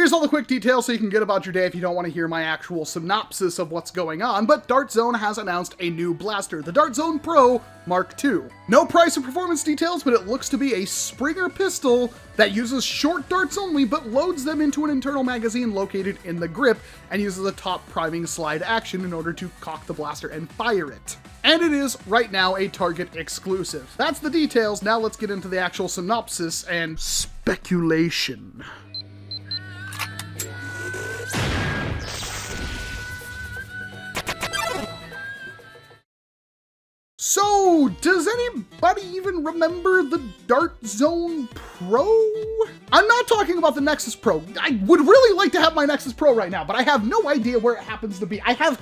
Here's all the quick details so you can get about your day if you don't want to hear my actual synopsis of what's going on, but Dart Zone has announced a new blaster, the Dart Zone Pro Mark II. No price or performance details, but it looks to be a Springer pistol that uses short darts only, but loads them into an internal magazine located in the grip and uses a top priming slide action in order to cock the blaster and fire it. And it is, right now, a Target exclusive. That's the details. Now let's get into the actual synopsis and speculation. So, does anybody even remember the Dart Zone Pro? I'm not talking about the Nexus Pro. I would really like to have my Nexus Pro right now, but I have no idea where it happens to be. I have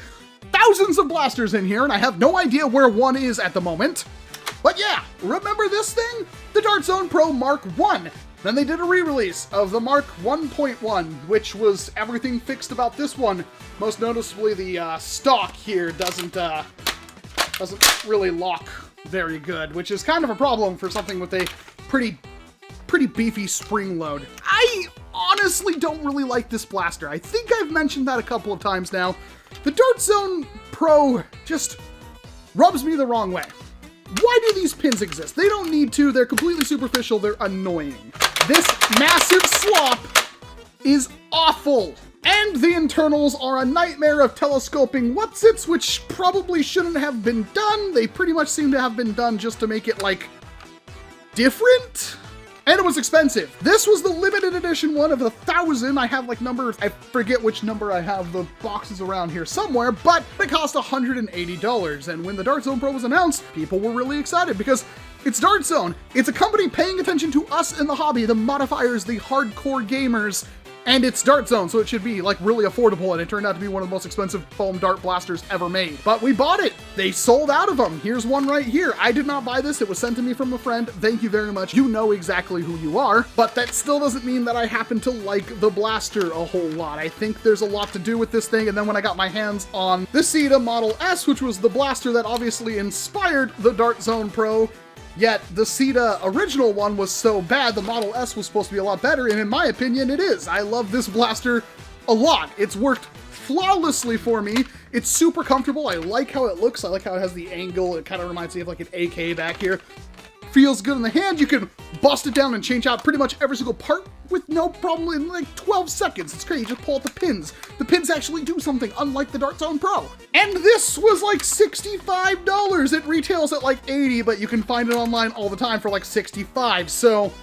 thousands of blasters in here, and I have no idea where one is at the moment. But yeah, remember this thing? The Dart Zone Pro Mark I. Then they did a re-release of the Mark 1.1, which was everything fixed about this one. Most noticeably, the stock here doesn't really lock very good, which is kind of a problem for something with a pretty beefy spring load. I honestly don't really like this blaster. I think I've mentioned that a couple of times now. The Dart Zone Pro just rubs me the wrong way. Why do these pins exist? They don't need to. They're completely superficial. They're annoying. This massive slop is awful. And the internals are a nightmare of telescoping whatsits, which probably shouldn't have been done. They pretty much seem to have been done just to make it, like, different? And it was expensive. This was the limited edition one of 1,000. I have, like, I forget which number I have the boxes around here somewhere, but it cost $180. And when the Dart Zone Pro was announced, people were really excited because it's Dart Zone. It's a company paying attention to us in the hobby, the modifiers, the hardcore gamers, and it's Dart Zone, so it should be, like, really affordable, and it turned out to be one of the most expensive foam dart blasters ever made. But we bought it! They sold out of them! Here's one right here. I did not buy this, it was sent to me from a friend. Thank you very much. You know exactly who you are. But that still doesn't mean that I happen to like the blaster a whole lot. I think there's a lot to do with this thing, and then when I got my hands on the Sida Model S, which was the blaster that obviously inspired the Dart Zone Pro, yet the Sida original one was so bad, the Model S was supposed to be a lot better, and in my opinion, it is. I love this blaster a lot. It's worked flawlessly for me. It's super comfortable. I like how it looks. I like how it has the angle. It kind of reminds me of like an AK back here. Feels good in the hand. You can bust it down and change out pretty much every single part with no problem in like 12 seconds. It's great. You just pull out the pins. The pins actually do something, unlike the Dart Zone Pro. And this was like $65. It retails at like $80, but you can find it online all the time for like $65. So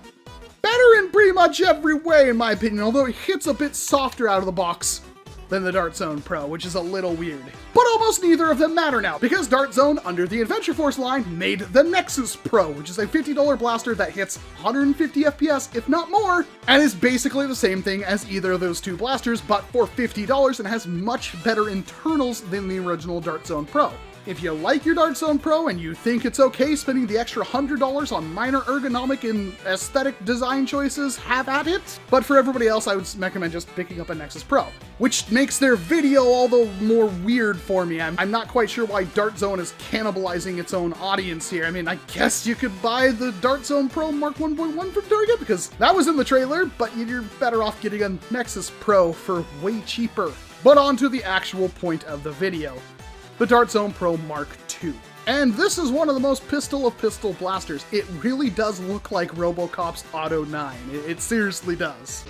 better in pretty much every way, in my opinion, although it hits a bit softer out of the box than the Dart Zone Pro, which is a little weird. But almost neither of them matter now, because Dart Zone, under the Adventure Force line, made the Nexus Pro, which is a $50 blaster that hits 150 FPS, if not more, and is basically the same thing as either of those two blasters, but for $50 and has much better internals than the original Dart Zone Pro. If you like your Dart Zone Pro and you think it's okay spending the extra $100 on minor ergonomic and aesthetic design choices, have at it. But for everybody else, I would recommend just picking up a Nexus Pro, which makes their video all the more weird for me. I'm not quite sure why Dart Zone is cannibalizing its own audience here. I mean, I guess you could buy the Dart Zone Pro Mark 1.1 from Target because that was in the trailer, but you're better off getting a Nexus Pro for way cheaper. But on to the actual point of the video. The Dart Zone Pro Mark II. And this is one of the most pistol of pistol blasters. It really does look like Robocop's AUTO-9. It seriously does.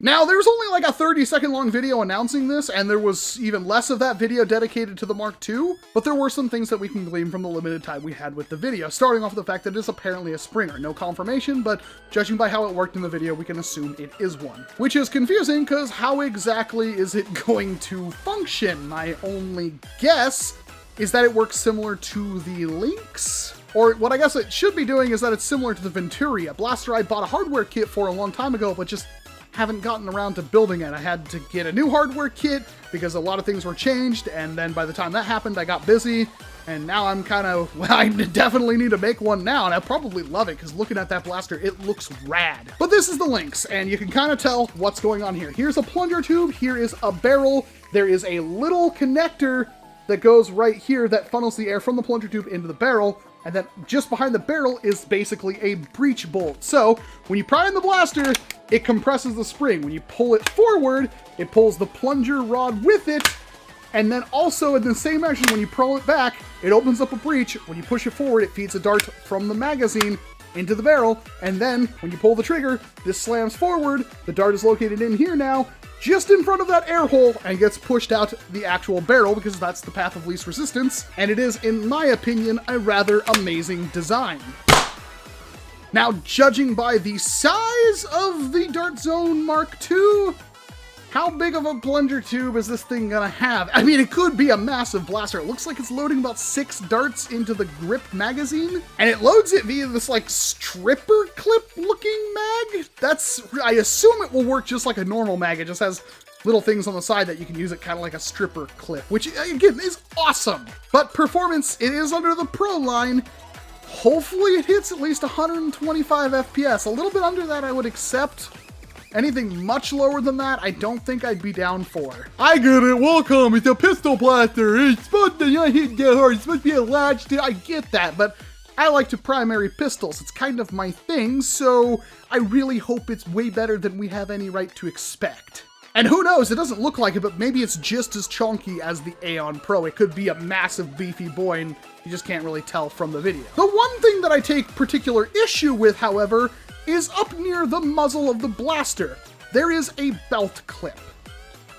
Now, there's only like a 30-second long video announcing this, and there was even less of that video dedicated to the Mark II, but there were some things that we can glean from the limited time we had with the video, starting off with the fact that it's apparently a Springer. No confirmation, but judging by how it worked in the video, we can assume it is one. Which is confusing, because how exactly is it going to function? My only guess is that it works similar to the Lynx? Or what I guess it should be doing is that it's similar to the Venturi, a blaster I bought a hardware kit for a long time ago, but just haven't gotten around to building it. I had to get a new hardware kit because a lot of things were changed, and then by the time that happened, I got busy, and now I'm kind of, well, I definitely need to make one now, and I probably love it, because looking at that blaster, it looks rad. But this is the Lynx, and you can kind of tell what's going on here. Here's a plunger tube, here is a barrel, there is a little connector that goes right here that funnels the air from the plunger tube into the barrel. and then just behind the barrel is basically a breech bolt. So when you pry in the blaster, it compresses the spring. When you pull it forward, it pulls the plunger rod with it, and then also in the same action, when you pull it back, it opens up a breech. When you push it forward, it feeds a dart from the magazine into the barrel, and then when you pull the trigger, this slams forward. The dart is located in here now, just in front of that air hole, and gets pushed out the actual barrel because that's the path of least resistance, and it is, in my opinion, a rather amazing design. Now, judging by the size of the Dart Zone Mark II, how big of a plunger tube is this thing gonna have? I mean, it could be a massive blaster. It looks like it's loading about 6 darts into the grip magazine, and it loads it via this, like, stripper clip looking mag. I assume it will work just like a normal mag. It just has little things on the side that you can use it kind of like a stripper clip, which, again, is awesome. But performance, it is under the Pro line. Hopefully it hits at least 125 FPS. A little bit under that I would accept. Anything much lower than that, I don't think I'd be down for. I get it, Walcom, it's a pistol blaster. It's supposed to not hit that hard. It's supposed to be a latch. I get that, but I like to primary pistols. It's kind of my thing, so I really hope it's way better than we have any right to expect. And who knows, it doesn't look like it, but maybe it's just as chunky as the Aeon Pro. It could be a massive beefy boy, and you just can't really tell from the video. The one thing that I take particular issue with, however, is up near the muzzle of the blaster. There is a belt clip.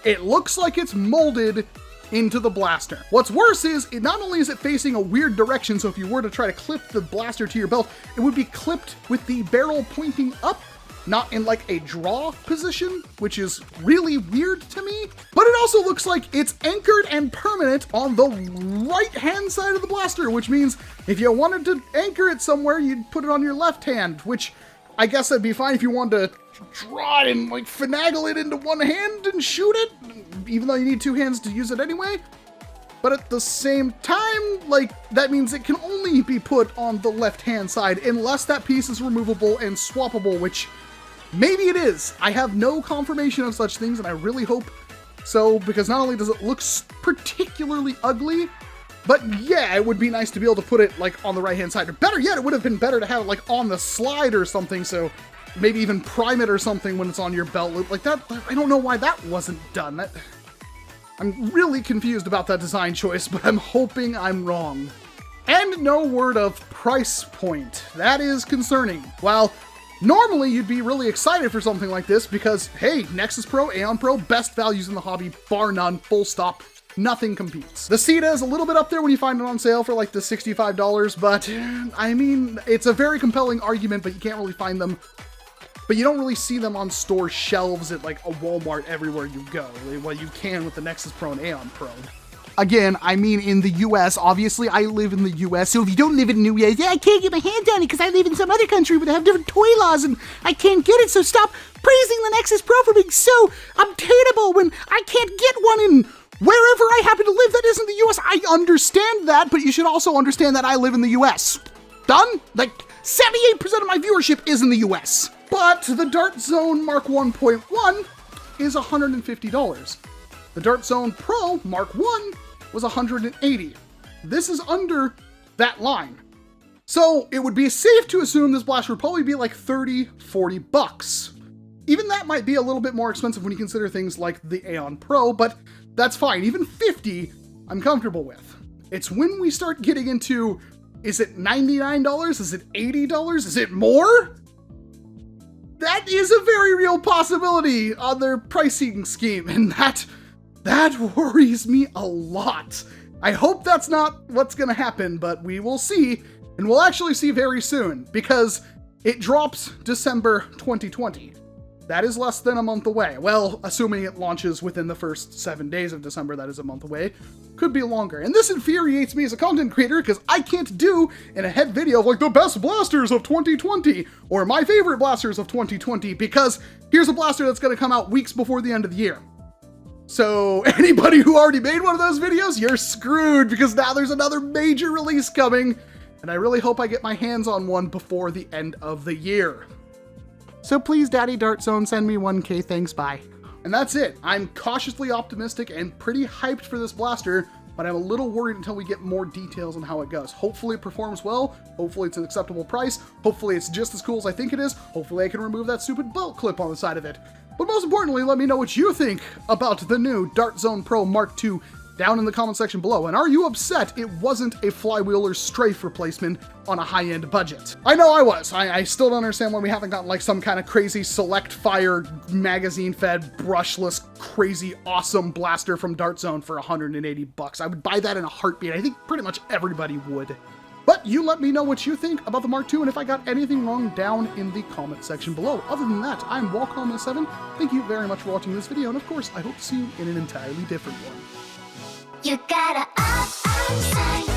It looks like it's molded into the blaster. What's worse is, not only is it facing a weird direction, so if you were to try to clip the blaster to your belt, it would be clipped with the barrel pointing up, not in like a draw position, which is really weird to me. But it also looks like it's anchored and permanent on the right-hand side of the blaster, which means if you wanted to anchor it somewhere, you'd put it on your left hand, which I guess that'd be fine if you wanted to draw it and like finagle it into one hand and shoot it, even though you need 2 hands to use it anyway. But at the same time, like, that means it can only be put on the left-hand side unless that piece is removable and swappable, which maybe it is. I have no confirmation of such things, and I really hope so, because not only does it look particularly ugly, but yeah, it would be nice to be able to put it like on the right-hand side. Or better yet, it would have been better to have it like on the slide or something, so maybe even prime it or something when it's on your belt loop. Like that, I don't know why that wasn't done. I'm really confused about that design choice, but I'm hoping I'm wrong. And no word of price point. That is concerning. While normally you'd be really excited for something like this because, hey, Nexus Pro, Aeon Pro, best values in the hobby, bar none, full stop. Nothing competes. The Sita is a little bit up there when you find it on sale for like the $65, but I mean, it's a very compelling argument, but you can't really find them. But you don't really see them on store shelves at like a Walmart everywhere you go. Well, you can with the Nexus Pro and Aeon Pro. Again, I mean in the US. Obviously, I live in the US, so if you don't live in the US, yeah, I can't get my hands on it because I live in some other country where they have different toy laws and I can't get it, so stop praising the Nexus Pro for being so obtainable when I can't get one in wherever I happen to live that isn't the US. I understand that, but you should also understand that I live in the US. Done? Like, 78% of my viewership is in the US. But the Dart Zone Mark 1.1 is $150. The Dart Zone Pro Mark 1 was $180. This is under that line. So it would be safe to assume this blaster would probably be like 30, 40 bucks. Even that might be a little bit more expensive when you consider things like the Aeon Pro, but that's fine. Even 50, I'm comfortable with. It's when we start getting into, is it $99? Is it $80? Is it more? That is a very real possibility on their pricing scheme, and that worries me a lot. I hope that's not what's gonna happen, but we will see, and we'll actually see very soon, because it drops December 2020. That is less than a month away. Well, assuming it launches within the first 7 days of December, that is a month away. Could be longer. And this infuriates me as a content creator because I can't do in a head video of like the best blasters of 2020 or my favorite blasters of 2020 because here's a blaster that's going to come out weeks before the end of the year. So anybody who already made one of those videos, you're screwed because now there's another major release coming. And I really hope I get my hands on one before the end of the year. So please, Daddy Dart Zone, send me 1K, thanks, bye. And that's it. I'm cautiously optimistic and pretty hyped for this blaster but I'm a little worried until we get more details on how it goes. Hopefully it performs well, hopefully it's an acceptable price, hopefully it's just as cool as I think it is, hopefully I can remove that stupid belt clip on the side of it. But most importantly, let me know what you think about the new Dart Zone Pro Mark II down in the comment section below. And are you upset it wasn't a flywheel or strafe replacement on a high-end budget? I know I was. I still don't understand why we haven't gotten like some kind of crazy select fire magazine-fed brushless crazy awesome blaster from Dart Zone for 180 bucks. I would buy that in a heartbeat. I think pretty much everybody would. But you let me know what you think about the Mark II and if I got anything wrong down in the comment section below. Other than that, I'm Walcom S7. Thank you very much for watching this video, and of course, I hope to see you in an entirely different one. You gotta up,